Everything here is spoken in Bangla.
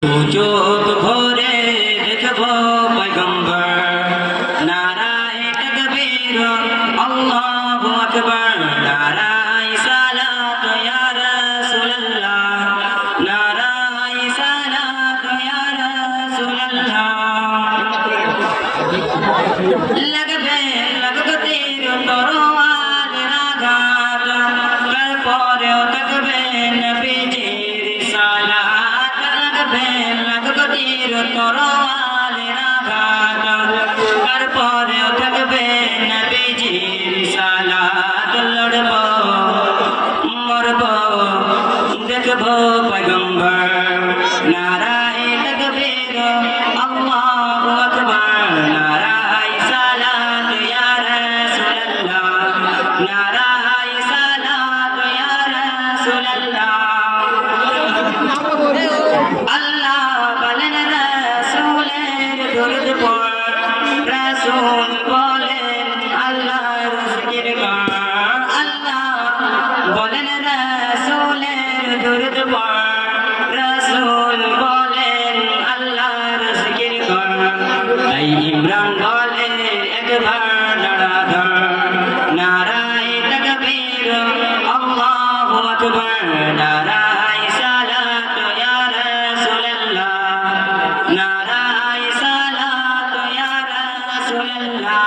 চোখ ভরে দেখব পয়গম্বর নারায়ে তাকবীর আল্লাহু আকবার নারায়ে সালাত ইয়া রাসূলুল্লাহ নারায়ে সালাত ইয়া রাসূলুল্লাহ লাগবে তীর তরোয়ালের আঘাত তারপরেও থাকবে নবীজির সালাত লাগবে তীর তরোয়ালের আঘাত তারপরেও থাকবে নবীজির সালাত লড়ব মরব দেখব পয়গম্বর নারায়ে তাকবীর আল্লাহু আকবার নারায়ে সালাত ইয়া রাসূলুল্লাহ নারায়ে সালাত ইয়া রাসূলুল্লাহ আল্লাহ বলেন রাসূলের দরুদ পড় রাসূল বলেন আল্লাহর জিকির কর আল্লাহ বলেন রাসূলের দরুদ পড় রাসূল বলেন আল্লাহর জিকির কর তাই ইমরান বলে একবার লড়াধর নারায়ে তাকবীর আল্লাহু আকবার নারায়ে সালাত ইয়া রাসূলুল্লাহ নারায়ে সালাত ইয়া রাসূলুল্লাহ